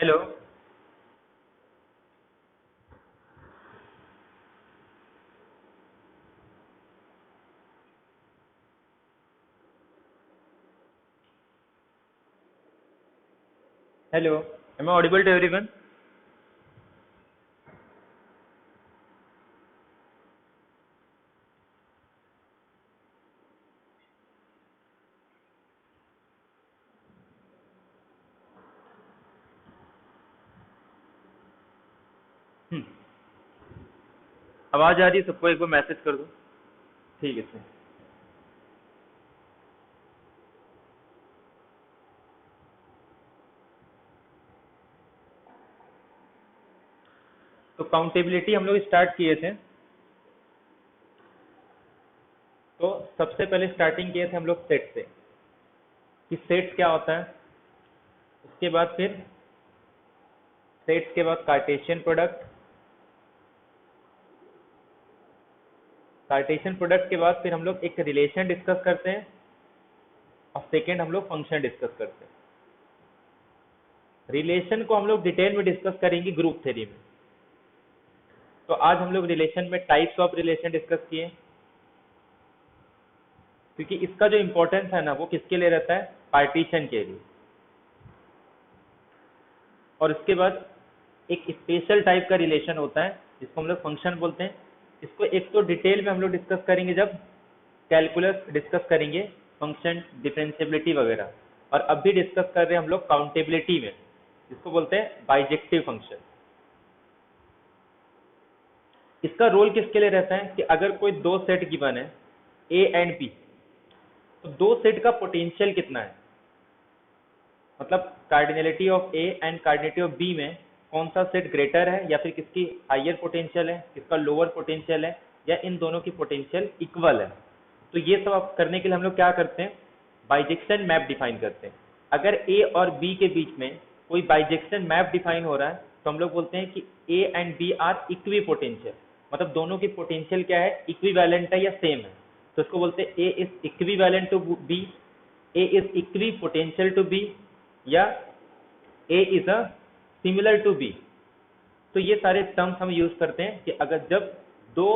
Hello. Hello, am I audible to everyone? आवाज आ रही है सबको? एक बार मैसेज कर दो। ठीक है सर। तो काउंटेबिलिटी हम लोग स्टार्ट किए थे। तो सबसे पहले स्टार्टिंग किए थे हम लोग सेट से, कि सेट्स क्या होता है। उसके बाद फिर सेट्स के बाद कार्टेशियन प्रोडक्ट, कार्टेशियन प्रोडक्ट के बाद फिर हम लोग एक रिलेशन डिस्कस करते हैं, और सेकेंड हम लोग फंक्शन डिस्कस करते हैं। रिलेशन को हम लोग डिटेल में डिस्कस करेंगे ग्रुप थ्योरी में। तो आज हम लोग रिलेशन में टाइप्स ऑफ रिलेशन डिस्कस किए, क्योंकि इसका जो इंपॉर्टेंस है ना, वो किसके लिए रहता है? पार्टीशन के लिए। और उसके बाद एक स्पेशल टाइप का रिलेशन होता है जिसको हम लोग फंक्शन बोलते हैं। इसको एक तो डिटेल में हम लोग डिस्कस करेंगे जब कैलकुलस डिस्कस करेंगे, फंक्शन डिफरेंशिएबिलिटी वगैरह। और अब भी डिस्कस कर रहे हैं हम लोग काउंटेबिलिटी में, जिसको बोलते हैं बाइजेक्टिव फंक्शन। इसका रोल किसके लिए रहता है कि अगर कोई दो सेट गिवन है, ए एंड बी, तो दो सेट का पोटेंशियल कितना है, मतलब cardinality of A and cardinality of B में कौन सा सेट ग्रेटर है, या फिर किसकी हायर पोटेंशियल है, किसका लोअर पोटेंशियल है, या इन दोनों की पोटेंशियल इक्वल है। तो ये सब आप करने के लिए हम लोग क्या करते हैं? बाइजेक्शन मैप डिफाइन करते हैं। अगर ए और बी के बीच में कोई बाइजेक्शन मैप डिफाइन हो रहा है, तो हम लोग बोलते हैं कि A and B are equipotential, मतलब दोनों की पोटेंशियल क्या है? इक्विवेलेंट है या सेम है। तो इसको बोलते हैं A is equivalent to B, A is equipotential to B, या A is a similar to B. तो ये सारे टर्म्स हम यूज करते हैं कि अगर जब दो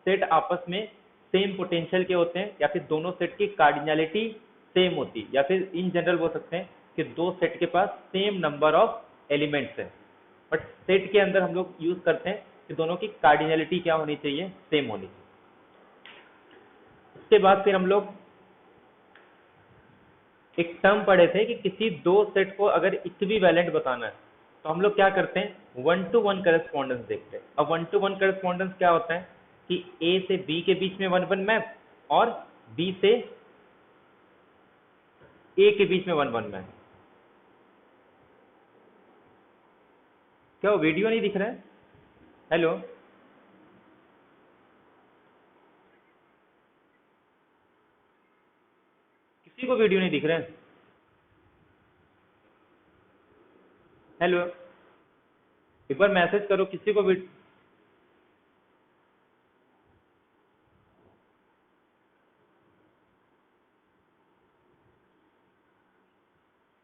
सेट आपस में सेम पोटेंशियल के होते हैं, या फिर दोनों सेट की कार्डिनलिटी सेम होती है, या फिर इन जनरल बोल सकते हैं कि दो सेट के पास सेम नंबर ऑफ एलिमेंट्स है। बट सेट के अंदर हम लोग यूज करते हैं कि दोनों की कार्डिनलिटी क्या होनी चाहिए? सेम होनी चाहिए। उसके बाद फिर हम लोग एक टर्म पढ़े थे कि किसी दो सेट को अगर इक्विवेलेंट बताना है, तो हम लोग क्या करते हैं? वन टू वन करस्पॉन्डेंस देखते हैं। अब वन टू वन करस्पॉन्डेंस क्या होता है कि ए से बी के बीच में वन वन मैप, और बी से ए के बीच में वन वन मैप। क्या वो वीडियो नहीं दिख रहा है? हेलो, किसी को वीडियो नहीं दिख रहा है? हेलो, एक बार मैसेज करो किसी को भी।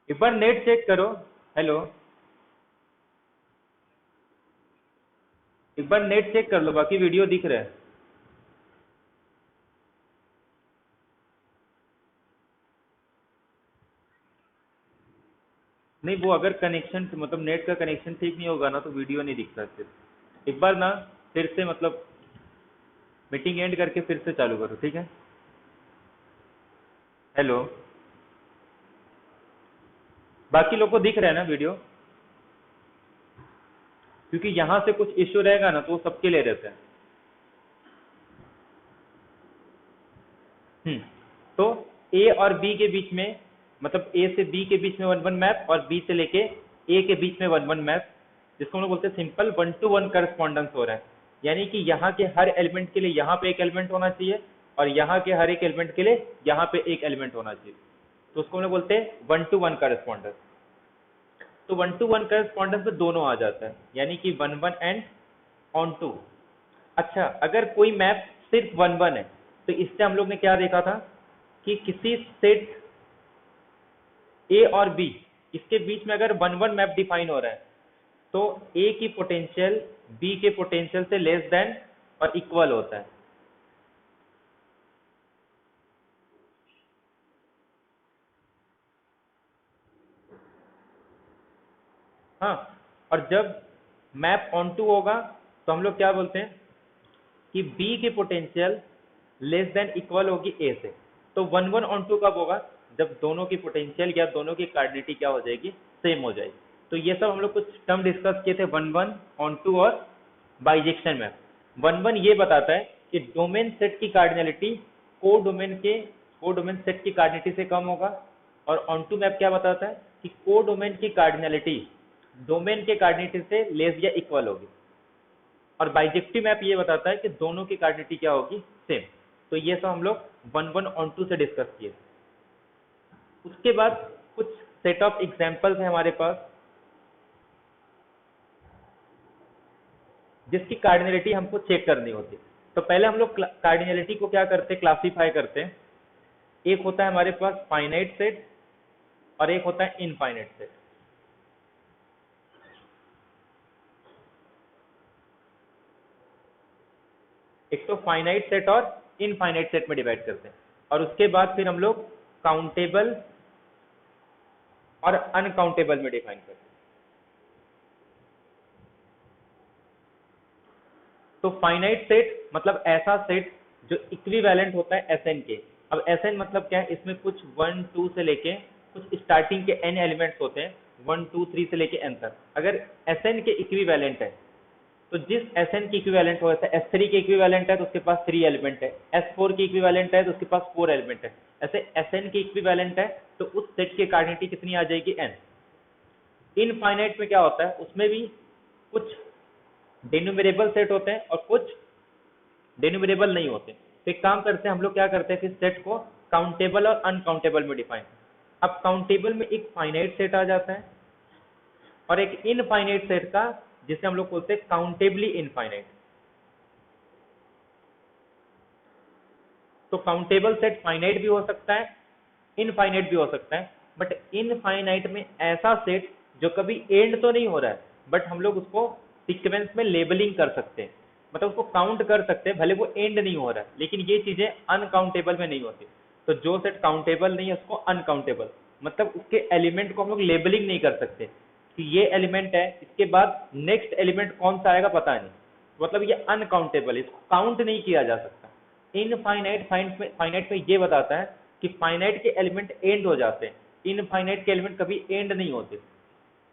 एक बार नेट चेक करो। हेलो, एक बार नेट चेक कर लो, बाकी वीडियो दिख रहा है। नहीं, वो अगर कनेक्शन मतलब नेट का कनेक्शन ठीक नहीं होगा ना, तो वीडियो नहीं दिखता फिर। एक बार ना फिर से मतलब मीटिंग एंड करके फिर से चालू करो, ठीक है? हेलो, बाकी लोग को दिख रहा है ना वीडियो? क्योंकि यहाँ से कुछ इश्यू रहेगा ना, तो वो सबके लिए रहता है। तो ए और बी के बीच में, मतलब ए से बी के बीच में वन वन मैप, और बी से लेके ए के बीच में वन वन मैप, जिसको हम लोग बोलते हैं simple one to one correspondence हो रहा है। यानी कि यहाँ के हर एलिमेंट के लिए यहाँ पे एक एलिमेंट होना चाहिए, और यहाँ के हर एक एलिमेंट के लिए यहाँ पे एक एलिमेंट होना चाहिए। तो उसको हम लोग बोलते हैं वन टू वन करस्पॉन्डेंस। तो वन टू वन करस्पॉन्डेंस में दोनों आ जाता है, यानी कि one one and onto. अच्छा, अगर कोई मैप सिर्फ वन वन है, तो इससे हम लोग ने क्या देखा था कि किसी सेट ए और बी इसके बीच में अगर 1 1 मैप डिफाइन हो रहा है तो ए की पोटेंशियल बी के पोटेंशियल से लेस देन और इक्वल होता है। हाँ, और जब मैप ऑन टू होगा तो हम लोग क्या बोलते हैं कि बी की पोटेंशियल लेस देन इक्वल होगी ए से। तो 1 1 ऑन टू कब होगा? जब दोनों की पोटेंशियल या दोनों की कार्डिनिटी क्या हो जाएगी? सेम हो जाएगी। तो ये सब हम लोग कुछ टर्म डिस्कस किए थे 1 1 ऑन टू और बाइजेक्शन मैप। 1 1 ये बताता है कि डोमेन सेट की कार्डिनलिटी को डोमेन सेट की कार्डिनलिटी से कम होगा, और ऑन टू मैप क्या बताता है कि को डोमेन की कार्डिनलिटी डोमेन के कार्डिनलिटी से लेस या इक्वल होगी, और बाइजेक्टिव मैप ये बताता है कि दोनों की कार्डिनलिटी क्या होगी? सेम। तो ये सब हम लोग 1 1 ऑन टू से डिस्कस किए। उसके बाद कुछ सेट ऑफ एग्जांपल्स हैं हमारे पास जिसकी कार्डिनलिटी हमको चेक करनी होती है। तो पहले हम लोग कार्डिनलिटी को क्या करते हैं? क्लासीफाई करते हैं। एक होता है हमारे पास फाइनाइट सेट और एक होता है इनफाइनाइट सेट। एक तो फाइनाइट सेट और इनफाइनाइट सेट में डिवाइड करते हैं, और उसके बाद फिर हम लोग काउंटेबल और अनकाउंटेबल में डिफाइन करते हैं। तो फाइनाइट सेट मतलब ऐसा सेट जो इक्विवेलेंट होता है Sn के। अब Sn मतलब क्या है? इसमें कुछ 1 2 से लेके कुछ स्टार्टिंग के n एलिमेंट्स होते हैं, 1 2 3 से लेके n तक। अगर Sn के इक्विवेलेंट है तो जिस Sn के इक्विवेलेंट हो, ऐसे S3 के इक्विवेलेंट है तो उसके पास 3 एलिमेंट है, S4 के इक्विवेलेंट है तो उसके पास 4 एलिमेंट है, ऐसे Sn के इक्विवेलेंट है तो उस सेट की कार्डिनिटी कितनी आ जाएगी? n। इनफाइनाइट में क्या होता है? उसमें भी कुछ डिन्यूमरेबल सेट होते हैं और कुछ डिन्यूमरेबल नहीं होते। तो एक काम करते हैं हम लोग, क्या करते हैं फिर सेट को काउंटेबल और अनकाउंटेबल में डिफाइन। अब काउंटेबल में एक फाइनाइट सेट आ जाता है और एक इनफाइनाइट सेट का, जिसे हम लोग बोलते हैं काउंटेबली इनफाइनाइट। तो काउंटेबल सेट फाइनाइट भी हो सकता है, इनफाइनाइट भी हो सकता है, बट इनफाइनाइट में ऐसा सेट जो कभी एंड तो नहीं हो रहा है, बट हम लोग उसको सीक्वेंस में लेबलिंग कर सकते हैं, मतलब उसको काउंट कर सकते हैं, भले वो एंड नहीं हो रहा है, लेकिन ये चीजें अनकाउंटेबल में नहीं होती। तो जो सेट काउंटेबल नहीं है उसको अनकाउंटेबल, मतलब उसके एलिमेंट को हम लोग लेबलिंग नहीं कर सकते कि ये एलिमेंट है, इसके बाद नेक्स्ट एलिमेंट कौन सा आएगा पता नहीं, मतलब ये अनकाउंटेबल, इसको काउंट नहीं किया जा सकता। इनफाइनाइट फाइनाइट में ये बताता है कि फाइनाइट के एलिमेंट एंड हो जाते हैं, इनफाइनाइट के एलिमेंट कभी एंड नहीं होते।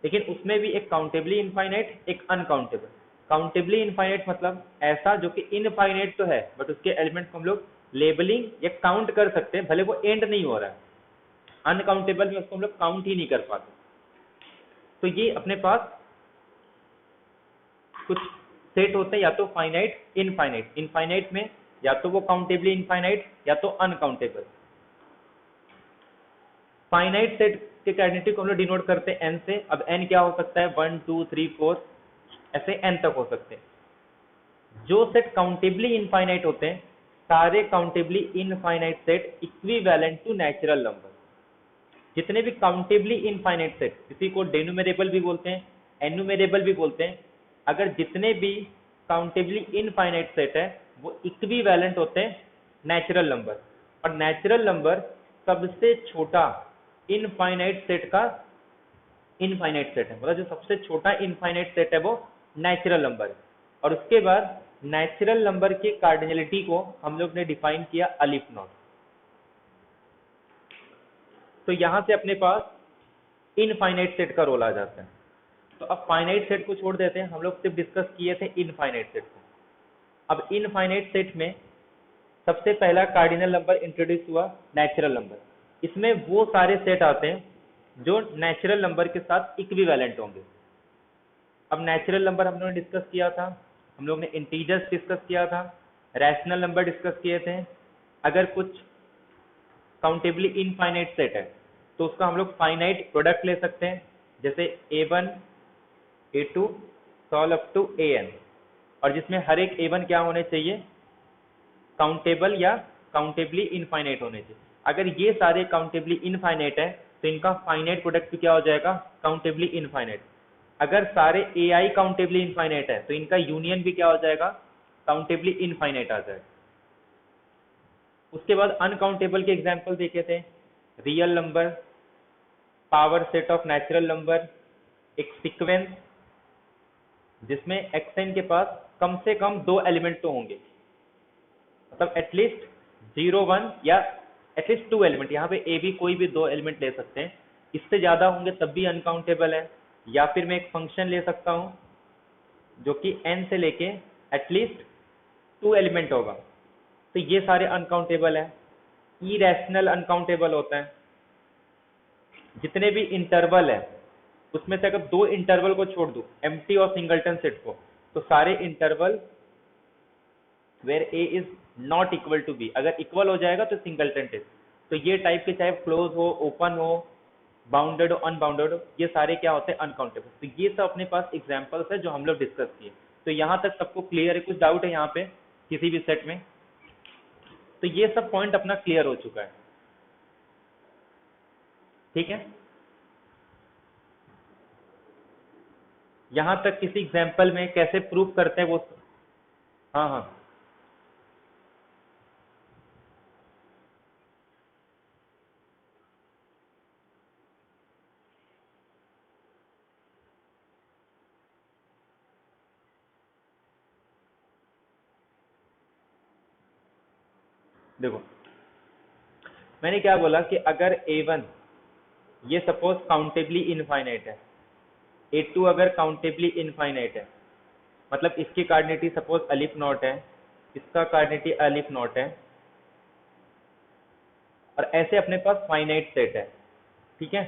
लेकिन उसमें भी एक काउंटेबली इनफाइनाइट, एक अनकाउंटेबल। काउंटेबली इनफाइनाइट मतलब ऐसा जो कि इनफाइनाइट तो है बट उसके एलिमेंट को हम लोग लेबलिंग या काउंट कर सकते हैं, भले वो एंड नहीं हो रहा है। अनकाउंटेबल में उसको हम लोग काउंट ही नहीं कर पाते। तो ये अपने पास कुछ सेट होते हैं, या तो फाइनाइट इनफाइनाइट। इनफाइनाइट में या तो वो काउंटेबली इनफाइनाइट या तो अनकाउंटेबल। फाइनाइट सेट के कार्डिनिटी को हम लोग डिनोट करते हैं n से। अब n क्या हो सकता है? 1 2 3 4 ऐसे n तक हो सकते हैं। जो सेट काउंटेबली इनफाइनाइट होते हैं, सारे countably infinite set equivalent to natural number. जितने भी काउंटेबली इनफाइनाइट सेट, किसी को डेन्यूमरेबल भी बोलते हैं, एन्यूमरेबल भी बोलते हैं, अगर जितने भी काउंटेबली इनफाइनाइट सेट है वो इक्विवेलेंट होते हैं नेचुरल नंबर। और नेचुरल नंबर सबसे छोटा इनफाइनाइट सेट का इनफाइनाइट सेट है, मतलब जो सबसे छोटा इनफाइनाइट सेट है वो नेचुरल नंबर है। और उसके बाद नेचुरल नंबर के कार्डिनलिटी को हम लोग ने डिफाइन किया अलिफ नॉट। तो यहां से अपने पास इनफाइनाइट सेट का रोल आ जाता है। तो अब फाइनाइट सेट को छोड़ देते हैं, हम लोग सिर्फ डिस्कस किए थे इनफाइनाइट सेट को। अब इनफाइनाइट सेट में सबसे पहला कार्डिनल नंबर इंट्रोड्यूस हुआ, नेचुरल नंबर। इसमें वो सारे सेट आते हैं जो नेचुरल नंबर के साथ इक्विवेलेंट होंगे। अब नेचुरल नंबर हम लोगों ने डिस्कस किया था, हम लोग ने इंटीजर्स डिस्कस किया था, रैशनल नंबर डिस्कस किए थे। अगर कुछ काउंटेबली इनफाइनाइट सेट है तो उसका हम लोग फाइनाइट प्रोडक्ट ले सकते हैं, जैसे a1 a2 solve up to an, और जिसमें हर एक a1 क्या होने चाहिए? काउंटेबल या काउंटेबली इनफाइनाइट होने चाहिए। अगर ये सारे काउंटेबली इनफाइनाइट है तो इनका फाइनाइट प्रोडक्ट क्या हो जाएगा, काउंटेबली इनफाइनाइट। अगर सारे ए आई काउंटेबली इनफाइनाइट है तो इनका यूनियन भी क्या हो जाएगा, काउंटेबली इनफाइनाइट आ जाएगा। उसके बाद अनकाउंटेबल के एग्जाम्पल देखे थे, real number, power set of natural number, एक सीक्वेंस जिसमें एक्सएन के पास कम से कम 2 एलिमेंट तो होंगे, मतलब एटलीस्ट 0 1 या एटलीस्ट 2 एलिमेंट, यहाँ पे ए भी कोई भी 2 एलिमेंट ले सकते हैं, इससे ज्यादा होंगे तब भी अनकाउंटेबल है। या फिर मैं एक फंक्शन ले सकता हूँ जो कि n से लेके एटलीस्ट 2 एलिमेंट होगा, तो ये सारे अनकाउंटेबल है। इरेशनल अनकाउंटेबल होता है, जितने भी इंटरवल है उसमें से अगर 2 इंटरवल को छोड़ दूं, एम्प्टी और सिंगलटन सेट को, तो सारे interval where A is not equal to B, अगर इक्वल हो जाएगा तो सिंगलटन टेस्ट। तो ये टाइप के चाहे क्लोज हो, ओपन हो, बाउंडेड हो, अनबाउंडेड हो, ये सारे क्या होते हैं, अनकाउंटेबल। तो ये सब अपने पास एग्जांपल्स है जो हम लोग डिस्कस किए। तो यहाँ तक सबको क्लियर है? कुछ डाउट है यहाँ पे किसी भी सेट में? तो ये सब पॉइंट अपना क्लियर हो चुका है, ठीक है। यहाँ तक किसी एग्जाम्पल में कैसे प्रूव करते हैं वो, हाँ हाँ देखो, मैंने क्या बोला कि अगर A1 ये सपोज काउंटेबली इनफाइनाइट है, A2 अगर काउंटेबली इनफाइनाइट है, मतलब इसकी कार्डिनिटी सपोज अलिफ नॉट है, इसका कार्डिनिटी अलिफ नॉट है, और ऐसे अपने पास फाइनाइट सेट है, ठीक है।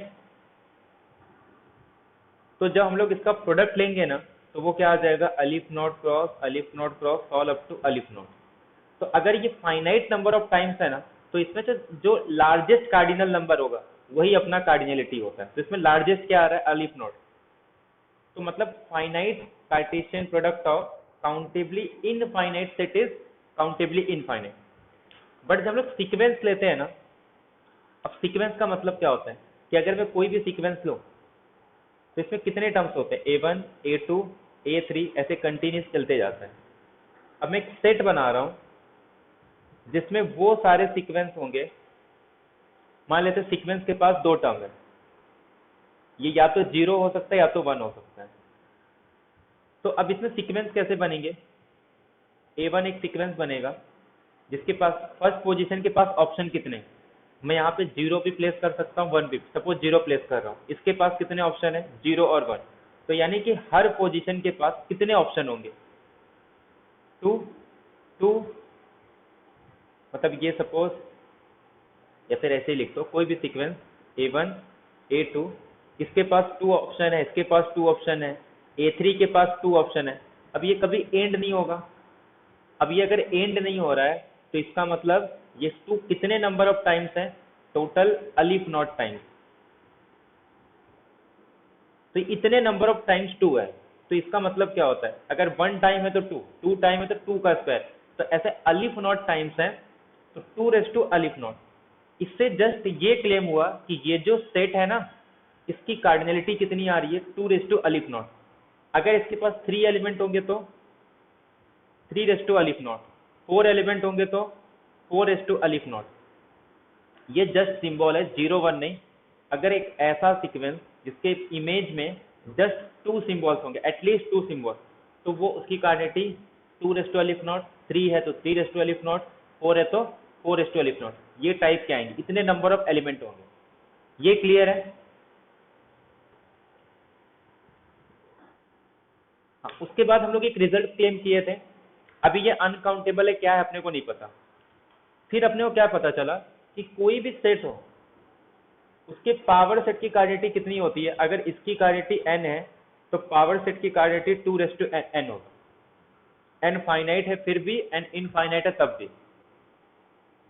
तो जब हम लोग इसका प्रोडक्ट लेंगे ना, तो वो क्या आ जाएगा, aleph naught cross all up to aleph naught. तो अगर ये फाइनाइट नंबर ऑफ टाइम्स है ना, तो इसमें से जो लार्जेस्ट कार्डिनल नंबर होगा वही अपना कार्डिनलिटी होता है। तो इसमें लार्जेस्ट क्या आ रहा है, अलिफ नॉट। तो मतलब finite Cartesian product of countably infinite set is countably infinite. But जब हम लोग सीक्वेंस लेते हैं ना, अब सीक्वेंस का मतलब क्या होता है कि अगर मैं कोई भी सीक्वेंस लूं तो इसमें कितने टर्म्स होते हैं, A1 A2 A3, ऐसे कंटिन्यूस चलते जाते हैं। अब मैं एक सेट बना रहा हूं जिसमें वो सारे सीक्वेंस होंगे। मान लेते हैं सीक्वेंस के पास 2 टर्म है, ये या तो 0 हो सकता है या तो 1 हो सकता है। तो अब इसमें सीक्वेंस कैसे बनेंगे, A1 एक सीक्वेंस बनेगा जिसके पास फर्स्ट पोजीशन के पास ऑप्शन कितने हैं? मैं यहाँ पे 0 भी प्लेस कर सकता हूँ, 1 भी, सपोज 0 प्लेस कर रहा हूँ, इसके पास कितने ऑप्शन है, 0 और 1। तो यानी कि हर पोजीशन के पास कितने ऑप्शन होंगे, 2 2, मतलब ये सपोज, या फिर ऐसे ही लिख दो, कोई भी सीक्वेंस A1 A2, इसके पास 2 ऑप्शन है, इसके पास 2 ऑप्शन है, A3 के पास 2 ऑप्शन है। अब ये कभी एंड नहीं होगा। अब ये अगर एंड नहीं हो रहा है तो इसका मतलब ये 2 कितने नंबर ऑफ टाइम्स है, टोटल अलिफ नॉट टाइम्स। तो इतने नंबर ऑफ टाइम्स 2 है, तो इसका मतलब क्या होता है, अगर 1 टाइम है तो 2, 2 टाइम है तो 2 का स्क्वायर, तो ऐसे अलिफ नॉट टाइम्स है, तो 2 रेज टू अलिफ नॉट। इससे जस्ट ये क्लेम हुआ कि ये जो सेट है ना, इसकी कार्डिनलिटी कितनी आ रही है, 2 रेज टू अलिफ नॉट। अगर इसके पास 3 एलिमेंट होंगे तो 3 raise to aleph not, 4 element होंगे तो 4 रेज टू अलिफ नॉट। ये जस्ट सिंबल है, 0 1 नहीं। अगर एक ऐसा सीक्वेंस जिसके इमेज में जस्ट 2 सिंबल्स होंगे, एटलीस्ट 2 सिंबल, तो वो उसकी कार्डिनिटी 2 रेज टू अलिफ नॉट, 3 है तो 3 रेज टू अलिफ नॉट, 4 है तो 4 रेज टू अलिफ नॉट। ये टाइप के आएंगे, इतने नंबर ऑफ एलिमेंट होंगे। ये क्लियर है? हाँ, उसके बाद हम लोग एक रिजल्ट क्लेम किए थे। अभी ये अनकाउंटेबल है क्या है अपने को नहीं पता। फिर अपने को क्या पता चला कि कोई भी सेट हो उसके पावर सेट की कार्डिनिटी कितनी होती है। अगर इसकी कार्डिनिटी n है तो पावर सेट की कार्डिनिटी 2 रेज टू n होगा। n फाइनाइट है फिर भी, n इनफाइनाइट है तब भी।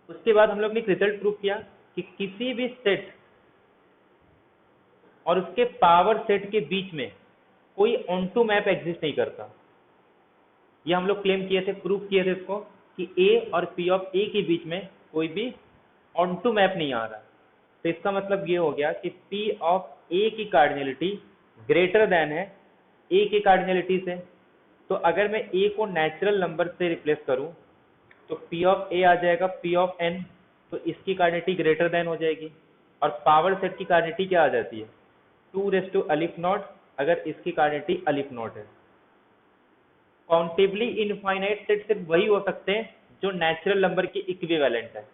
उसके बाद हम लोग ने एक रिजल्ट प्रूव किया कि किसी भी सेट और उसके पावर सेट के बीच में कोई ऑन टू मैप एग्जिस्ट नहीं करता। ये हम लोग क्लेम किए थे, प्रूव किए थे इसको, कि A और P ऑफ A के बीच में कोई भी ऑन टू मैप नहीं आ रहा। तो इसका मतलब ये हो गया कि P ऑफ A की कार्डिनलिटी ग्रेटर देन है A की कार्डिनलिटी से। तो अगर मैं A को नेचुरल नंबर से रिप्लेस करूं तो P ऑफ A आ जाएगा P ऑफ N, तो इसकी कार्डिनलिटी ग्रेटर देन हो जाएगी। और पावर सेट की कार्डिनलिटी क्या आ जाती है 2 अलिफ नॉट, अगर इसकी कार्डिनलिटी अलिफ नॉट है। काउंटेबली इनफाइनाइट सेट सिर्फ वही हो सकते हैं जो नेचुरल नंबर के इक्विवेलेंट है।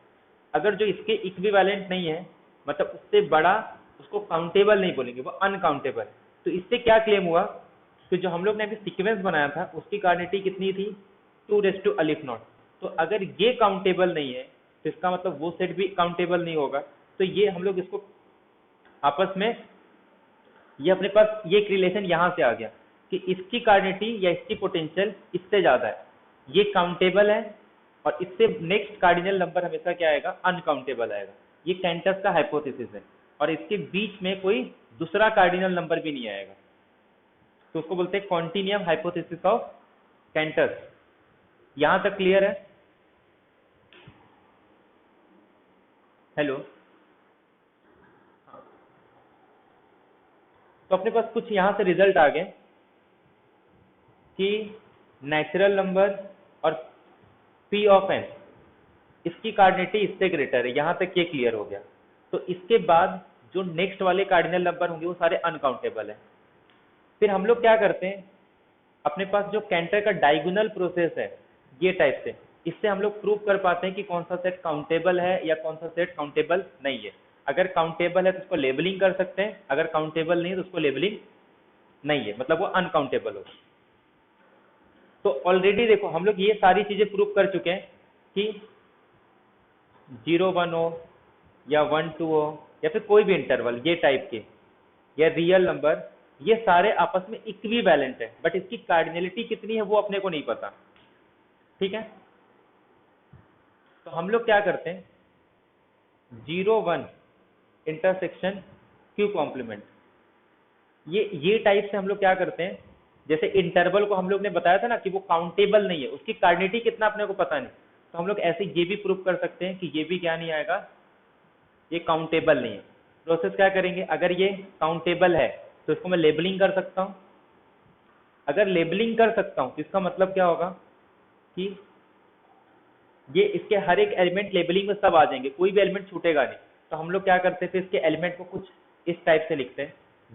अगर जो इसके इक्विवेलेंट नहीं है, मतलब उससे बड़ा, उसको काउंटेबल नहीं बोलेंगे, वो अनकाउंटेबल। तो इससे क्या क्लेम हुआ कि जो हम लोग ने अभी सीक्वेंस बनाया था उसकी कार्डिनलिटी कितनी थी 2 अलिफ नॉट। तो अगर ये काउंटेबल नहीं है तो इसका मतलब वो सेट भी काउंटेबल नहीं होगा। तो ये हम लोग इसको आपस में, ये अपने पास ये एक रिलेशन यहाँ से आ गया कि इसकी कार्डिनलिटी या इसकी पोटेंशियल इससे ज्यादा है, ये काउंटेबल है, और इससे नेक्स्ट कार्डिनल नंबर हमेशा क्या आएगा अनकाउंटेबल आएगा। ये कैंटस का हाइपोथेसिस है, और इसके बीच में कोई दूसरा कार्डिनल नंबर भी नहीं आएगा। तो उसको बोलते हैं कॉन्टिन्यूम हाइपोथेसिस ऑफ कैंटस। यहां तक क्लियर है? हेलो। तो अपने पास कुछ यहां से रिजल्ट आ गए कि नेचुरल नंबर और P ऑफ n, इसकी कार्डिनलिटी इससे ग्रेटर है। यहां तक ये क्लियर हो गया। तो इसके बाद जो नेक्स्ट वाले कार्डिनल नंबर होंगे वो सारे अनकाउंटेबल है। फिर हम लोग क्या करते हैं, अपने पास जो कैंटर का डायगोनल प्रोसेस है ये टाइप से, इससे हम लोग प्रूव कर पाते हैं कि कौन सा सेट काउंटेबल है या कौन सा सेट काउंटेबल नहीं है। अगर काउंटेबल है तो उसको लेबलिंग कर सकते हैं, अगर काउंटेबल नहीं है तो उसको लेबलिंग नहीं है, मतलब वो अनकाउंटेबल हो। तो ऑलरेडी देखो हम लोग ये सारी चीजें प्रूव कर चुके हैं कि 0 1 हो या 1 2 हो या फिर कोई भी इंटरवल ये टाइप के या रियल नंबर, ये सारे आपस में इक्विवेलेंट है, बट इसकी कार्डिनलिटी कितनी है वो अपने को नहीं पता। ठीक है, तो हम लोग क्या करते हैं 0 1 इंटरसेक्शन क्यू कॉम्प्लीमेंट, ये टाइप से हम लोग क्या करते हैं, जैसे इंटरवल को हम लोग ने बताया था ना कि वो काउंटेबल नहीं है, उसकी कार्डिनलिटी कितना अपने को पता नहीं, तो हम लोग ऐसे ये भी प्रूव कर सकते हैं कि ये भी क्या नहीं आएगा, ये काउंटेबल नहीं है। प्रोसेस क्या करेंगे, अगर ये काउंटेबल है तो इसको मैं लेबलिंग कर सकता हूं। अगर लेबलिंग कर सकता हूं तो इसका मतलब क्या होगा कि ये इसके हर एक एलिमेंट लेबलिंग में सब आ जाएंगे, कोई भी एलिमेंट छूटेगा नहीं। तो हम लोग क्या करते थे, इसके एलिमेंट को कुछ इस टाइप से लिखते हैं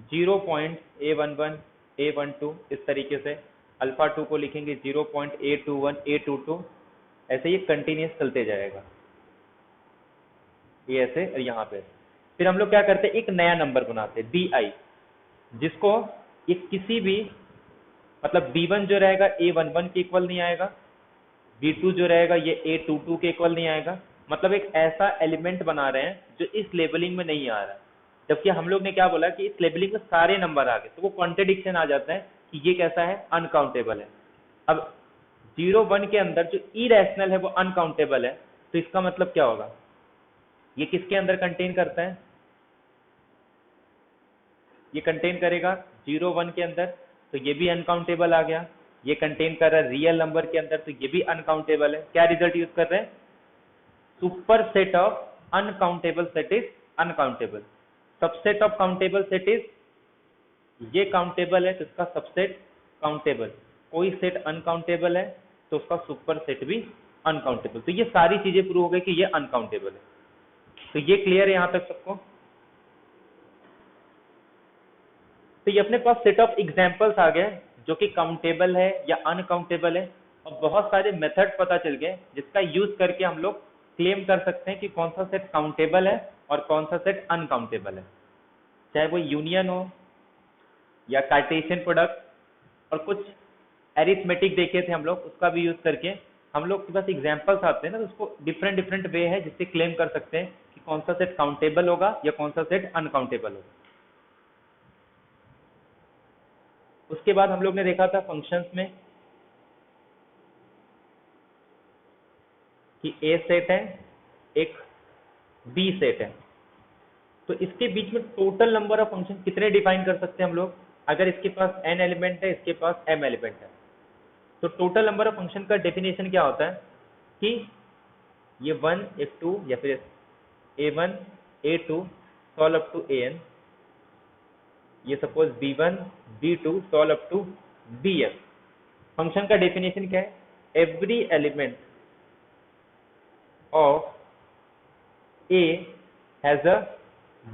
0.A11 A12, इस तरीके से अल्फा 2 को लिखेंगे 0.A21 A22, ऐसे ये कंटिन्यूस चलते जाएगा, ये ऐसे और यहाँ पे। फिर हम लोग क्या करते हैं, एक नया नंबर बनाते हैं BI, जिसको ये किसी भी, मतलब B1 जो रहेगा A11 के इक्वल नहीं आएगा, B2 जो रहेगा ये A22 के इक्वल नहीं आएगा। मतलब एक ऐसा एलिमेंट बना रहे हैं जो इस लेबलिंग में नहीं आ रहा है, जबकि हम लोग ने क्या बोला कि इस लेबलिंग में सारे नंबर आ गए, तो वो कॉन्ट्रडिक्शन आ जाता है कि ये कैसा है, अनकाउंटेबल है। अब 0 1 के अंदर जो इरेशनल है वो अनकाउंटेबल है, तो इसका मतलब क्या होगा, ये किसके अंदर कंटेन करता है, ये कंटेन करेगा 0 1 के अंदर, तो ये भी अनकाउंटेबल आ गया। ये कंटेन कर रहा है रियल नंबर के अंदर, तो ये भी अनकाउंटेबल है। क्या रिजल्ट यूज कर रहे हैं, super set of uncountable set is uncountable, subset of countable set is, ये काउंटेबल है तो इसका सबसेट काउंटेबल, कोई सेट अनकाउंटेबल है तो उसका सुपर सेट भी अनकाउंटेबल। तो ये सारी चीजें प्रूव हो गई कि ये अनकाउंटेबल है। तो ये क्लियर है यहां तक सबको? तो ये अपने पास सेट ऑफ एग्जांपल्स आ गए जो कि काउंटेबल है या अनकाउंटेबल है, और बहुत सारे मेथड पता चल गए जिसका यूज करके हम लोग क्लेम कर सकते हैं कि कौन सा सेट काउंटेबल है और कौन सा सेट अनकाउंटेबल है, चाहे वो यूनियन हो या कार्टेशियन प्रोडक्ट। और कुछ एरिथमेटिक देखे थे हम लोग, उसका भी यूज करके हम लोग के पास एग्जांपल्स आते हैं ना, तो उसको डिफरेंट डिफरेंट वे है जिससे क्लेम कर सकते हैं कि कौन सा सेट काउंटेबल होगा या कौन सा सेट अनकाउंटेबल होगा। उसके बाद हम लोग ने देखा था फंक्शंस में कि ए सेट है, एक बी सेट है, तो इसके बीच में टोटल नंबर ऑफ फंक्शन कितने डिफाइन कर सकते हैं हम लोग, अगर इसके पास n एलिमेंट है, इसके पास m एलिमेंट है, तो टोटल नंबर ऑफ फंक्शन का डेफिनेशन क्या होता है कि ये 1 एक 2 या फिर A1 A2 solve up to an, ये suppose b1 b2 solve up to bn। Function का डेफिनेशन क्या है? Every element of a has a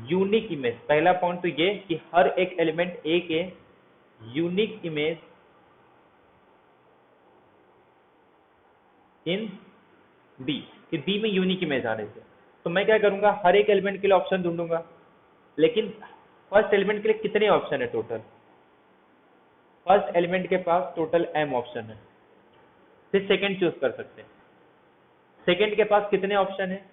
unique image. पहला पॉइंट तो ये कि हर एक एलिमेंट a के यूनिक इमेज इन b, कि b में यूनिक इमेज आने से। तो मैं क्या करूंगा, हर एक एलिमेंट के लिए ऑप्शन ढूंढूंगा, लेकिन फर्स्ट एलिमेंट के लिए कितने ऑप्शन है टोटल? फर्स्ट एलिमेंट के पास टोटल m ऑप्शन है, फिर सेकंड चूज कर सकते हैं। सेकंड के पास कितने ऑप्शन है?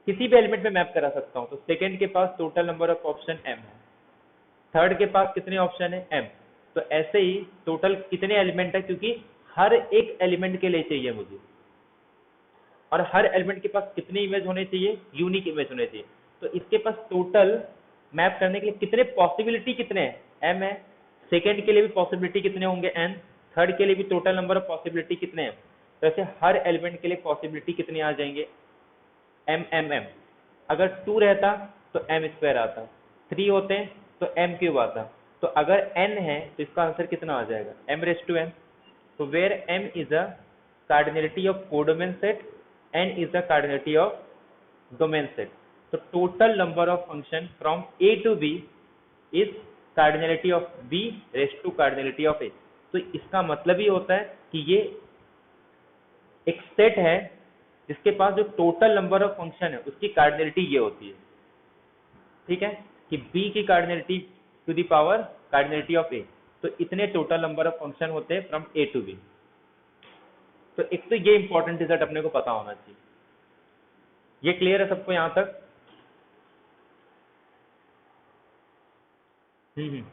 किसी भी एलिमेंट में मैप करा सकता हूं, तो सेकंड के पास total number of option m है। थर्ड के पास कितने ऑप्शन है? m। तो ऐसे ही टोटल कितने एलिमेंट है, क्योंकि हर एक एलिमेंट के लिए चाहिए मुझे, और हर एलिमेंट के पास कितने इमेज होने चाहिए? यूनिक इमेज होने चाहिए। तो इसके पास टोटल मैप करने के लिए कितने पॉसिबिलिटी कितने हैं? m है। सेकंड के लिए भी पॉसिबिलिटी कितने होंगे? n। थर्ड के लिए भी टोटल नंबर ऑफ पॉसिबिलिटी कितने हैं? तो ऐसे हर एलिमेंट के लिए पॉसिबिलिटी कितने आ जाएंगे? m। अगर 2 रहता तो m स्क्वायर आता, 3 होते हैं तो m क्यूब आता। तो अगर n है तो इसका आंसर कितना आ जाएगा? m raise to n। तो where m is a cardinality of codomain set, n is the cardinality of domain set. तो total number of function from a to b is cardinality of b raise to cardinality of a। तो इसका मतलब ये होता है कि ये एक सेट है जिसके पास जो टोटल नंबर ऑफ फंक्शन है उसकी कार्डिनलिटी ये होती है, ठीक है, कि b की cardinality to the power cardinality of a। तो इतने टोटल नंबर ऑफ फंक्शन होते हैं फ्रॉम a to b। तो एक तो ये इंपॉर्टेंट रिजल्ट अपने को पता होना चाहिए। ये क्लियर है सबको यहां तक? हम्म।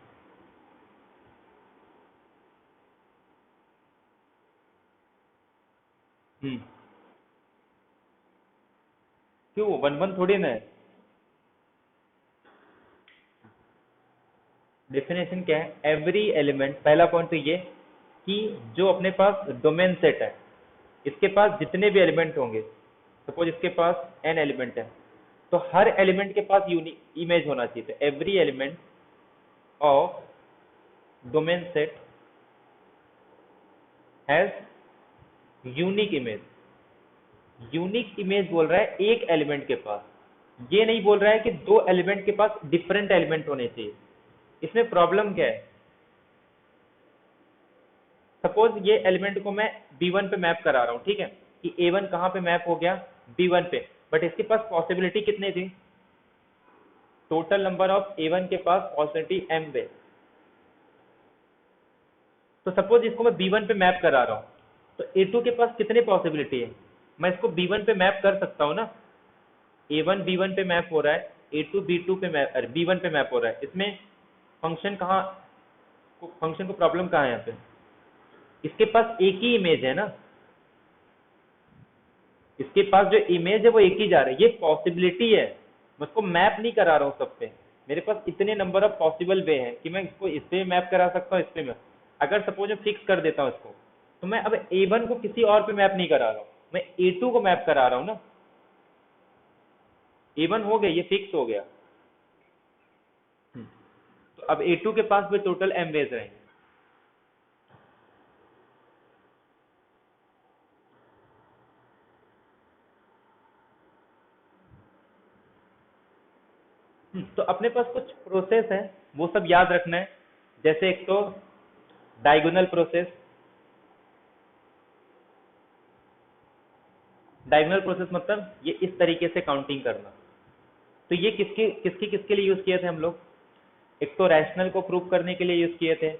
हम्म। क्यों 1 1 थोड़ी ना है? डेफिनेशन क्या है? एवरी एलिमेंट, पहला पॉइंट तो ये कि जो अपने पास डोमेन सेट है, इसके पास जितने भी एलिमेंट होंगे, सपोज इसके पास n एलिमेंट है, तो हर एलिमेंट के पास यूनिक इमेज होना चाहिए। तो every element of domain set has unique image. Unique image बोल रहा है एक एलिमेंट के पास, ये नहीं बोल रहा है कि दो एलिमेंट के पास डिफरेंट एलिमेंट होने चाहिए। इसमें प्रॉब्लम क्या है? सपोज ये एलिमेंट को मैं b1 पे मैप करा रहा हूं, ठीक है, कि a1 कहां पे मैप हो गया? b1 पे। बट इसके पास पॉसिबिलिटी कितनी थी? टोटल नंबर ऑफ a1 के पास पॉसिबिलिटी m पे। तो सपोज इसको मैं b1 पे मैप करा रहा हूं, तो a2 के पास कितने पॉसिबिलिटी है? मैं इसको b1 पे मैप कर सकता हूं ना। a1 b1 पे मैप हो रहा है, a2 b2 पे मैप, अरे b1 पे मैप हो रहा है। इसमें फंक्शन कहाँ, फंक्शन को प्रॉब्लम कहाँ है यहाँ पे? इसके पास एक ही इमेज है ना, इसके पास जो इमेज है वो एक ही जा रहा है, ये पॉसिबिलिटी है। मैं इसको मैप नहीं करा रहा हूँ सब पे, मेरे पास इतने नंबर ऑफ पॉसिबल वे हैं कि मैं इसको इस पे मैप करा सकता हूँ, इस पे मैं अगर सपोज मैं फिक्स कर देता हूँ इसको, तो मैं अब a1 को किसी और पे मैप नहीं करा रहा हूँ, मैं a2 को मैप करा रहा हूँ ना। a1 हो गया, ये फिक्स हो गया। तो अब a2 के पास भी टोटल m वेज रहेंगे। तो अपने पास कुछ प्रोसेस है, वो सब याद रखना है। जैसे एक तो डायगोनल प्रोसेस। डायगोनल प्रोसेस मतलब ये इस तरीके से काउंटिंग करना। तो ये किसके किसके किसके लिए यूज किए थे हम लोग? एक तो रैशनल को प्रूव करने के लिए यूज किए थे,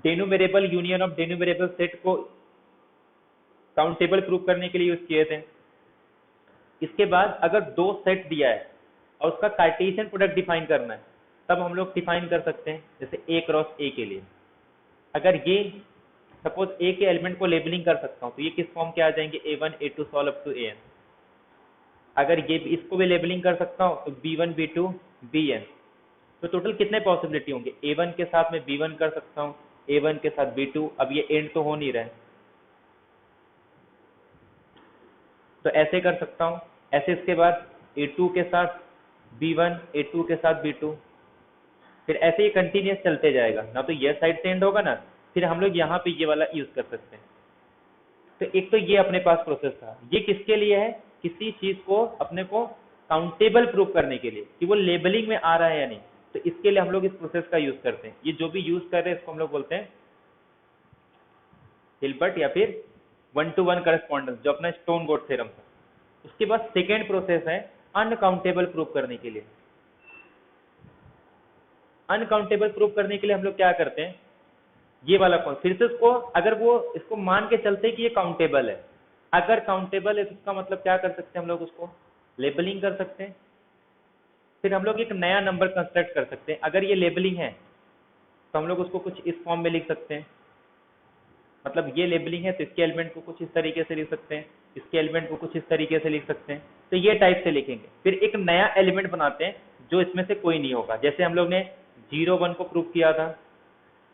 डेन्यूमरेबल यूनियन ऑफ डेन्यूमरेबल सेट को काउंटेबल प्रूव करने के लिए यूज किए थे। इसके बाद अगर दो सेट दिया है और उसका कार्टेशियन प्रोडक्ट डिफाइन करना है, तब हम लोग डिफाइन कर सकते हैं, जैसे ए क्रॉस ए के लिए। अगर ये सपोज ए के एलिमेंट को लेबलिंग कर सकता हूँ, तो ये किस फॉर्म के आ जाएंगे? a1 a2 solve up to an। अगर ये इसको भी लेबलिंग कर सकता हूँ तो b1 b2 bn। तो टोटल कितने पॉसिबिलिटी होंगे? a1 के साथ में b1 कर सकता हूँ, a1 के साथ b2। अब ये एंड तो हो नहीं रहा है, तो ऐसे कर सकता हूँ ऐसे इसके बाद A2 के साथ B1, A2 के साथ B2, फिर ऐसे ही कंटिन्यूस चलते जाएगा ना। तो ये साइड से एंड होगा ना, फिर हम लोग यहाँ पे ये वाला यूज कर सकते हैं। तो एक तो ये अपने पास प्रोसेस था, ये किसके लिए है, किसी चीज को अपने को काउंटेबल प्रूव करने के लिए कि वो लेबलिंग में आ रहा है या नहीं। तो इसके लिए हम लोग इस प्रोसेस का यूज करते हैं। ये जो भी यूज कर रहे हैं इसको हम लोग बोलते हैं हिल्बर्ट या फिर 1-to-1 करस्पॉन्डेंस, जो अपना स्टोन गोट थ्योरम था। उसके बाद सेकेंड प्रोसेस है अनकाउंटेबल प्रूव करने के लिए। अनकाउंटेबल प्रूव करने के लिए हम लोग क्या करते हैं, ये वाला कौन, फिर से उसको अगर वो इसको मान के चलते कि ये काउंटेबल है, अगर काउंटेबल है तो इसका मतलब क्या कर सकते हैं हम लोग, उसको लेबलिंग कर सकते हैं। फिर हम लोग एक नया नंबर कंस्ट्रक्ट कर सकते हैं। अगर ये लेबलिंग है तो हम लोग उसको कुछ इस फॉर्म में लिख सकते हैं, मतलब ये लेबलिंग है तो इसके एलिमेंट को कुछ इस तरीके से लिख सकते हैं, इसके एलिमेंट को कुछ इस तरीके से लिख सकते हैं। तो ये टाइप से लिखेंगे। फिर एक नया एलिमेंट बनाते हैं जो इसमें से कोई नहीं होगा। जैसे हम लोग ने 0-1 को प्रूव किया था,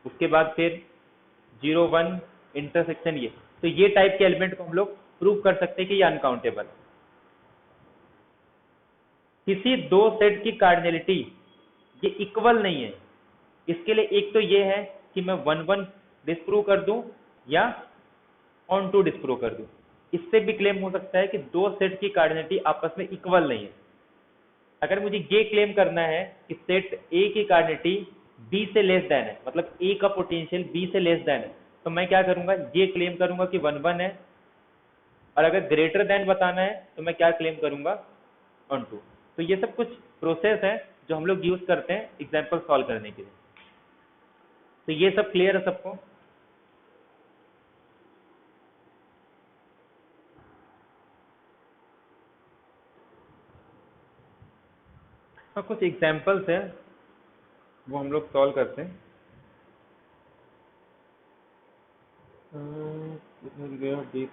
उसके बाद फिर 0-1 इंटरसेक्शन ये, तो ये टाइप के एलिमेंट को हम लोग प्रूव कर सकते हैं कि ये अनकाउंटेबल। किसी दो सेट की कार्डिनलिटी ये इक्वल नहीं है, इसके लिए एक तो ये है कि मैं 1-1 डिस्प्रूव कर दूं या ऑन टू डिस्प्रूव कर दूं। इससे भी क्लेम हो सकता है कि दो सेट की कार्डिनलिटी आपस में इक्वल नहीं है। अगर मुझे ये क्लेम करना है कि सेट ए की कार्डिनलिटी बी से लेस देन है, मतलब ए का पोटेंशियल बी से लेस देन है, तो मैं क्या करूंगा, ये क्लेम करूंगा कि 1-1 है। और अगर ग्रेटर देन बताना है तो मैं क्या क्लेम करूंगा, ऑन टू। तो ये सब कुछ प्रोसेस है जो हम लोग यूज करते हैं एग्जाम्पल सॉल्व करने के लिए। तो ये सब क्लियर है सबको। हाँ, कुछ एग्जाम्पल्स है वो हम लोग सॉल्व करते हैं। किधर गया डीप।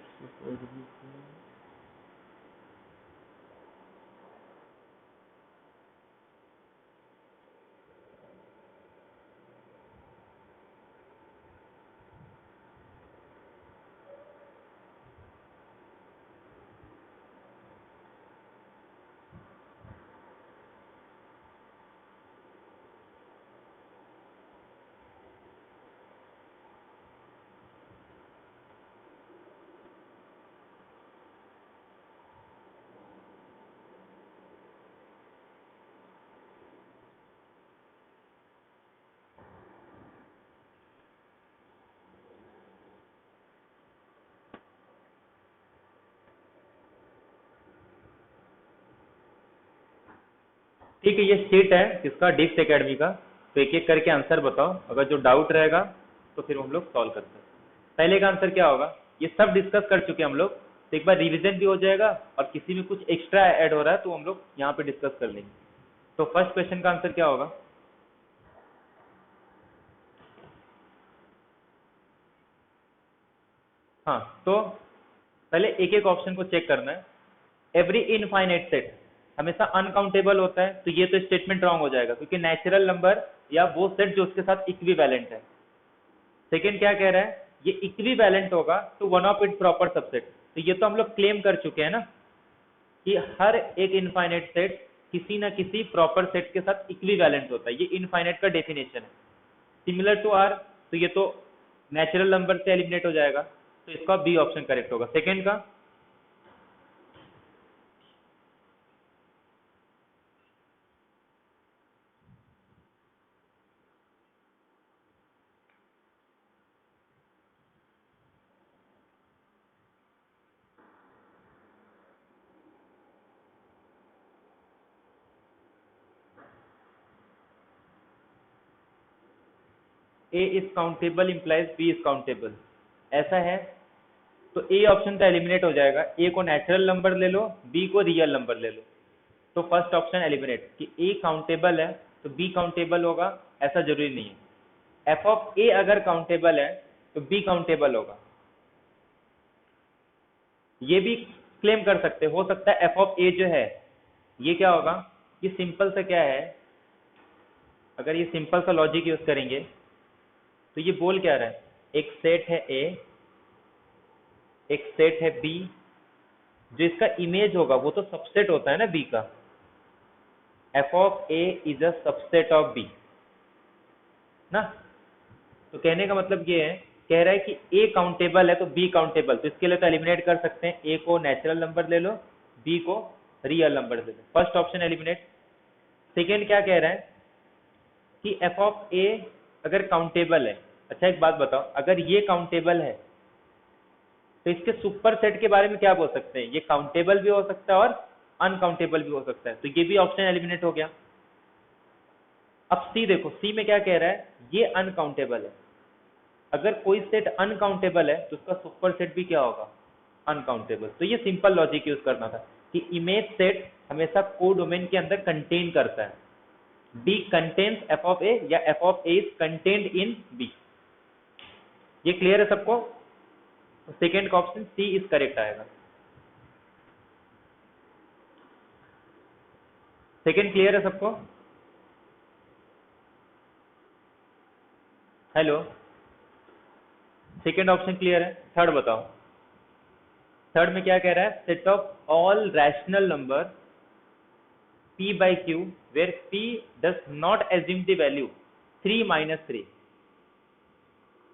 ठीक है, ये शीट है किसका, डिप्स एकेडमी का। तो एक एक करके आंसर बताओ, अगर जो डाउट रहेगा तो फिर हम लोग सॉल्व करते हैं। पहले का आंसर क्या होगा, ये सब डिस्कस कर चुके हैं हम लोग, तो एक बार रिवीजन भी हो जाएगा और किसी में कुछ एक्स्ट्रा ऐड हो रहा है तो हम लोग यहाँ पे डिस्कस कर लेंगे। तो फर्स्ट क्वेश्चन का आंसर क्या होगा, हाँ तो पहले एक एक ऑप्शन को चेक करना है। एवरी इनफाइनाइट सेट हमेशा अनकाउंटेबल होता है, तो ये तो स्टेटमेंट रॉन्ग हो जाएगा, क्योंकि नेचुरल नंबर या वो सेट जो उसके साथ इक्विवेलेंट है। सेकंड क्या कह रहा है, ये इक्विवेलेंट होगा तो one of it proper subset. तो ये तो हम लोग क्लेम कर चुके हैं ना कि हर एक इनफाइनाइट सेट किसी ना किसी प्रॉपर सेट के साथ इक्विवेलेंट होता है। ये इनफाइनाइट का डेफिनेशन है। सिमिलर टू आर, तो ये तो नेचुरल नंबर से एलिमिनेट हो जाएगा, तो इसका बी ऑप्शन करेक्ट होगा। सेकेंड का, A is countable implies B is countable, ऐसा है तो ए ऑप्शन तो एलिमिनेट हो जाएगा। ए को नेचुरल नंबर ले लो, बी को रियल नंबर ले लो, तो फर्स्ट ऑप्शन एलिमिनेट कि ए काउंटेबल है तो बी काउंटेबल होगा, ऐसा जरूरी नहीं है। एफ ऑफ ए अगर काउंटेबल है तो बी काउंटेबल होगा, ये भी क्लेम कर सकते हो सकता है एफ ऑफ ए जो है ये क्या होगा, ये सिंपल सा क्या है, अगर ये सिंपल सा लॉजिक यूज करेंगे तो ये बोल क्या रहा है, एक सेट है ए, एक सेट है बी जो इसका इमेज होगा वो तो सबसेट होता है ना बी का, F of A is a subset of B ना। तो कहने का मतलब ये है, कह रहा है कि ए काउंटेबल है तो बी काउंटेबल, तो इसके लिए तो एलिमिनेट कर सकते हैं, ए को नेचुरल नंबर ले लो, बी को रियल नंबर ले लो, फर्स्ट ऑप्शन एलिमिनेट। सेकेंड क्या कह रहा है कि एफ ऑफ ए अगर काउंटेबल है, अच्छा एक बात बताओ, अगर ये काउंटेबल है तो इसके सुपर सेट के बारे में क्या बोल सकते हैं, ये काउंटेबल भी हो सकता है और अनकाउंटेबल भी हो सकता है, तो ये भी ऑप्शन एलिमिनेट हो गया। अब सी देखो, सी में क्या कह रहा है, ये अनकाउंटेबल है, अगर कोई सेट अनकाउंटेबल है तो उसका सुपर सेट भी क्या होगा, अनकाउंटेबल। तो ये सिंपल लॉजिक यूज करना था कि इमेज सेट हमेशा कोडोमेन के अंदर कंटेन करता है, B contains f of a या f of a is contained in B। ये क्लियर है सबको? सेकेंड का ऑप्शन सी इज करेक्ट आएगा। सेकेंड क्लियर है सबको? हेलो, सेकेंड ऑप्शन क्लियर है? थर्ड बताओ, थर्ड में क्या कह रहा है, set of all rational number p by q where p does not assume the value 3 minus 3।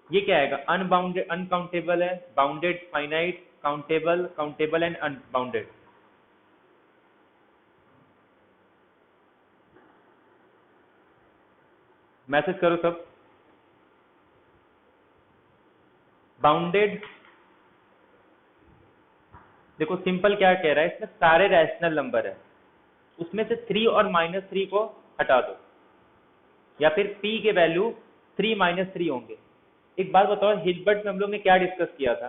ये क्या आएगा, अनबाउंडेड, अनकाउंटेबल है, bounded, finite, countable, countable and unbounded. Message करो सब। बाउंडेड, देखो सिंपल क्या कह रहा है, इसमें सारे रैशनल नंबर है, उसमें से 3 और -3 को हटा दो, या फिर p के वैल्यू 3 -3 होंगे। एक बात बताओ, हिल्बर्ट में हम लोग ने क्या डिस्कस किया था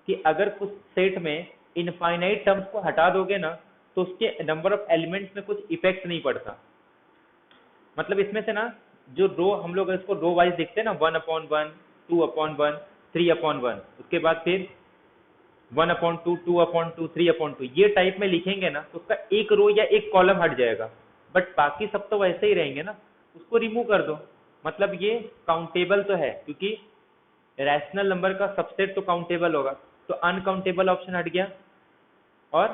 कि अगर कुछ सेट में इनफाइनाइट टर्म्स को हटा दोगे ना तो उसके नंबर ऑफ एलिमेंट्स में कुछ इफेक्ट नहीं पड़ता। मतलब इसमें से ना जो रो, हम लोग इसको रो वाइज देखते हैं ना, 1/1, 2/1, 3/1, उसके बाद फिर 1/2, 2/2, 3/2, ये टाइप में लिखेंगे ना तो उसका एक रो या एक कॉलम हट जाएगा, बट बाकी सब तो वैसे ही रहेंगे ना, उसको रिमूव कर दो। मतलब ये काउंटेबल तो है, क्योंकि रैशनल नंबर का सबसेट तो काउंटेबल होगा, तो अनकाउंटेबल ऑप्शन हट गया और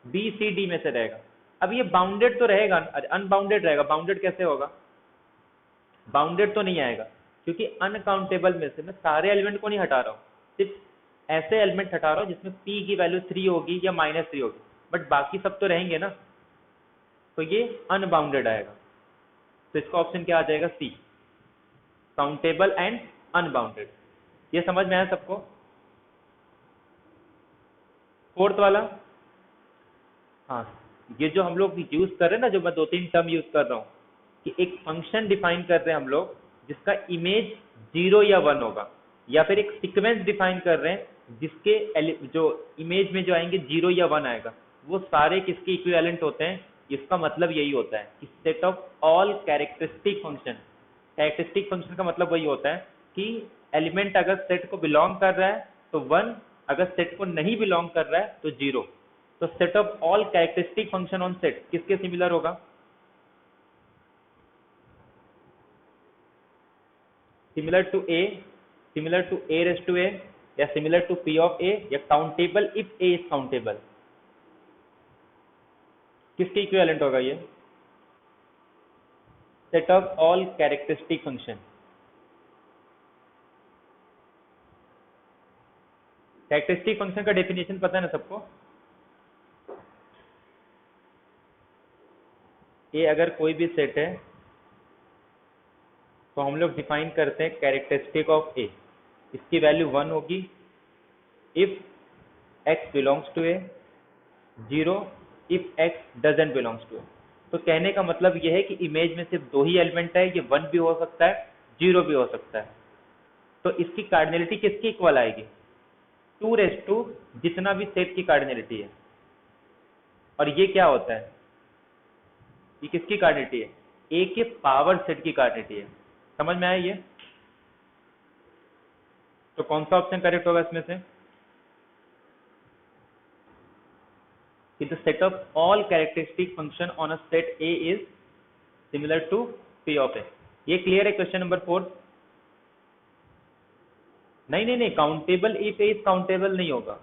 बी सी डी में से रहेगा। अब ये बाउंडेड तो रहेगा, अनबाउंडेड रहेगा, बाउंडेड कैसे होगा, बाउंडेड तो नहीं आएगा, क्योंकि अनकाउंटेबल में से मैं सारे एलिमेंट को नहीं हटा रहा हूँ, सिर्फ ऐसे एलिमेंट हटा रहा हूँ जिसमें p की वैल्यू 3 होगी या -3 होगी, बट बाकी सब तो रहेंगे ना, तो ये अनबाउंडेड आएगा। तो इसका ऑप्शन क्या आ जाएगा, सी, काउंटेबल एंड अनबाउंडेड। ये समझ में आया सबको? फोर्थ वाला, हाँ, ये जो हम लोग यूज कर रहे हैं ना, जो मैं 2-3 टर्म यूज कर रहा हूँ कि एक फंक्शन डिफाइन कर रहे हैं हम लोग जिसका इमेज 0 या 1 होगा, या फिर एक सीक्वेंस डिफाइन कर रहे हैं जिसके जो इमेज में जो आएंगे 0 या 1 आएगा, वो सारे किसके इक्विवेलेंट होते हैं। इसका मतलब यही होता है कि set of all characteristic function, characteristic function का मतलब वही होता है कि एलिमेंट अगर सेट को बिलोंग कर रहा है तो 1, अगर सेट को नहीं बिलोंग कर रहा है तो 0। तो set of all characteristic function on set किसके सिमिलर होगा, similar to A, similar to a raise to a, या similar to p of a, या countable if a is countable, किसके इक्विवेलेंट होगा ये, set of all characteristic function. Characteristic function का definition पता है ना सबको, ये अगर कोई भी सेट है तो हम लोग डिफाइन करते हैं कैरेक्टरिस्टिक ऑफ ए, इसकी वैल्यू 1 होगी if x belongs to A, 0 if x doesn't belongs to A. तो कहने का मतलब यह है कि इमेज में सिर्फ 2 ही एलिमेंट है, ये 1 भी हो सकता है, 0 भी हो सकता है, तो इसकी कार्डिनलिटी किसकी इक्वल आएगी, 2 जितना भी सेट की कार्डिनलिटी है। और ये क्या होता है, ये किसकी कार्डिनलिटी है, ए के पावर सेट की कार्डिनलिटी है। समझ में आया ये? तो कौन सा ऑप्शन करेक्ट होगा इसमें से, कि the set of all characteristic function on a set A is similar to p of A. ये क्लियर है क्वेश्चन नंबर 4? नहीं, countable if A is countable नहीं होगा,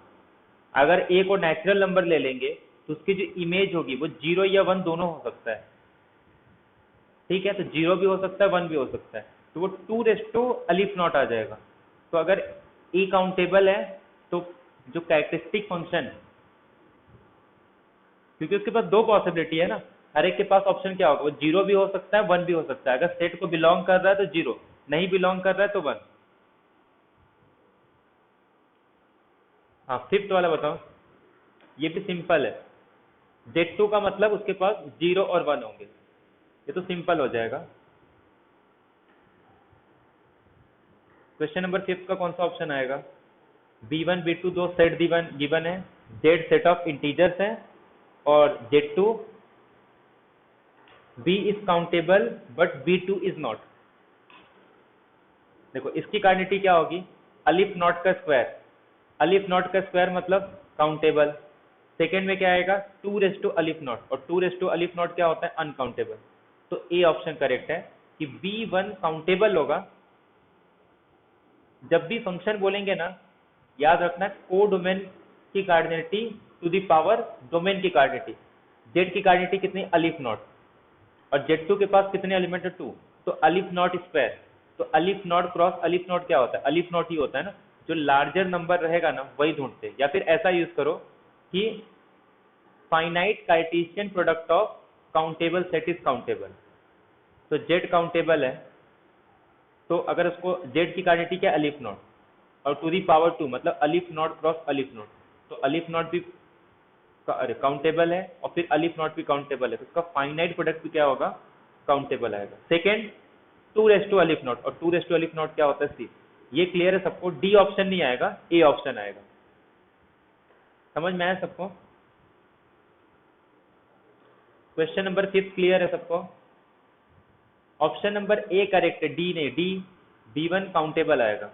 अगर ए को नेचुरल नंबर ले लेंगे तो उसकी जो इमेज होगी वो 0 या 1 दोनों हो सकता है, ठीक है। तो 0 भी हो सकता है 1 भी हो सकता है, तो वो 2 अलिफ नॉट आ जाएगा। तो अगर ए काउंटेबल है तो जो कैरेक्टरिस्टिक फंक्शन, क्योंकि उसके पास दो पॉसिबिलिटी है ना, हर एक के पास ऑप्शन क्या होगा, वो 0 भी हो सकता है 1 भी हो सकता है। अगर सेट को बिलोंग कर रहा है तो 0, नहीं बिलोंग कर रहा है तो 1। हाँ, फिफ्थ वाला बताओ। ये भी सिंपल है, Z2 का मतलब उसके पास 0 और 1 होंगे, ये तो सिंपल हो जाएगा। क्वेश्चन नंबर 5 का कौन सा ऑप्शन आएगा? B1 B2 दो सेट गिवन है, Z सेट ऑफ इंटीजर्स है, और Z2 B is countable but B2 is not. देखो इसकी क्वांटिटी क्या होगी, अलिफ नॉट का स्क्वायर, अलिफ नॉट का स्क्वायर मतलब काउंटेबल। सेकेंड में क्या आएगा, 2 अलिफ नॉट, और 2 अलिफ नॉट क्या होता है, अनकाउंटेबल। तो ए ऑप्शन करेक्ट है कि B1 काउंटेबल होगा। जब भी फंक्शन बोलेंगे ना, याद रखना को डोमेन की cardinality to the power domain की कार्डिनलिटी। जेड की कार्डिनलिटी कितनी, अलिफ नॉट, और Z2 के पास कितने एलिमेंट है, 2, तो अलिफ नॉट स्क्वायर। तो अलिफ नॉट क्रॉस अलिफ नॉट क्या होता है, अलिफ नॉट ही होता है ना। जो लार्जर नंबर रहेगा ना वही ढूंढते हैं, या फिर ऐसा यूज करो कि finite Cartesian product of countable set is countable. तो जेड काउंटेबल है, तो अगर उसको जेड की क्वांटिटी क्या, अलिफ नॉट, और टू दी पावर 2 मतलब अलिफ नॉट क्रॉस अलिफ नॉट, तो अलिफ नॉट भी काउंटेबल है और फिर अलिफ नॉट भी काउंटेबल है, तो उसका फाइनाइट प्रोडक्ट भी क्या होगा, काउंटेबल आएगा। सेकेंड 2 अलिफ नॉट, और 2 अलिफ नॉट क्या होता है, सी। ये क्लियर है सबको, डी ऑप्शन नहीं आएगा, ए ऑप्शन आएगा। समझ में आया सबको? क्वेश्चन नंबर 5 क्लियर है सबको? ऑप्शन नंबर ए करेक्ट है, डी नहीं, डी B1 काउंटेबल आएगा।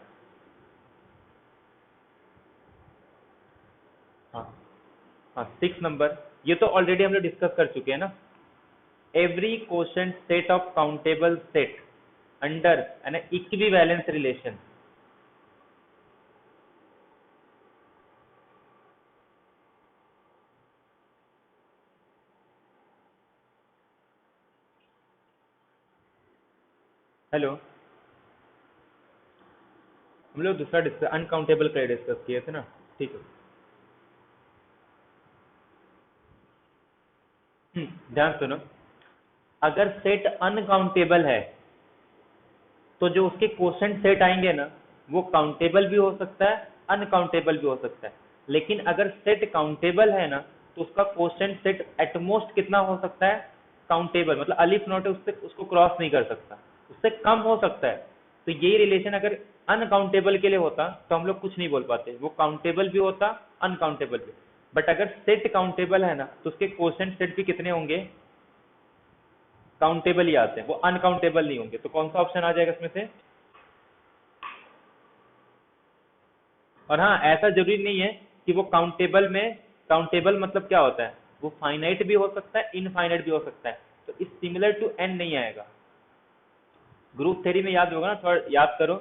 हाँ हाँ, 6 नंबर, ये तो ऑलरेडी हम लोग डिस्कस कर चुके हैं ना। Every quotient set of countable set under N equivalence relation. Hello, हम लोग दूसरा डिस्कस अनकाउंटेबल का डिस्कस किए थे ना, ठीक है। ध्यान सुनो, अगर सेट अनकाउंटेबल है तो जो उसके क्वोशंट सेट आएंगे ना वो काउंटेबल भी हो सकता है, अनकाउंटेबल भी हो सकता है। लेकिन अगर सेट काउंटेबल है ना तो उसका क्वोशंट सेट एटमोस्ट कितना हो सकता है, काउंटेबल, मतलब अलिफ नॉट है उससे उसको क्रॉस नहीं कर सकता, उससे कम हो सकता है। तो यही रिलेशन अगर अनकाउंटेबल के लिए होता तो हम लोग कुछ नहीं बोल पाते, वो काउंटेबल भी होता, अनकाउंटेबल भी। बट अगर सेट काउंटेबल है ना तो उसके क्वोशंट सेट भी कितने होंगे, काउंटेबल ही आते हैं, वो अनकाउंटेबल नहीं होंगे। तो कौन सा ऑप्शन आ जाएगा इसमें से? और हाँ, ऐसा जरूरी नहीं है कि वो काउंटेबल में, काउंटेबल मतलब क्या होता है, वो फाइनाइट भी हो सकता है, इनफाइनाइट भी हो सकता है। तो इस सिमिलर टू एन नहीं आएगा। ग्रुप थ्योरी में याद होगा ना, थोड़ा याद करो,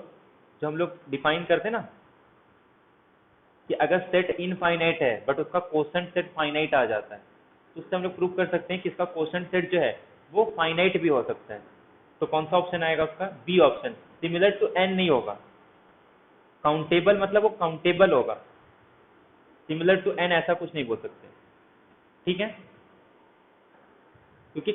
जो हम लोग डिफाइन करते ना कि अगर सेट इनफाइनाइट है बट उसका क्वोशंट सेट फाइनाइट आ जाता है, तो उससे हम लोग प्रूव कर सकते हैं कि इसका क्वोशंट सेट जो है वो फाइनाइट भी हो सकता है। तो कौन सा ऑप्शन आएगा उसका, B option, similar to N नहीं होगा। काउंटेबल मतलब वो काउंटेबल होगा, सिमिलर टू एन ऐसा कुछ नहीं बोल सकते, ठीक है। क्योंकि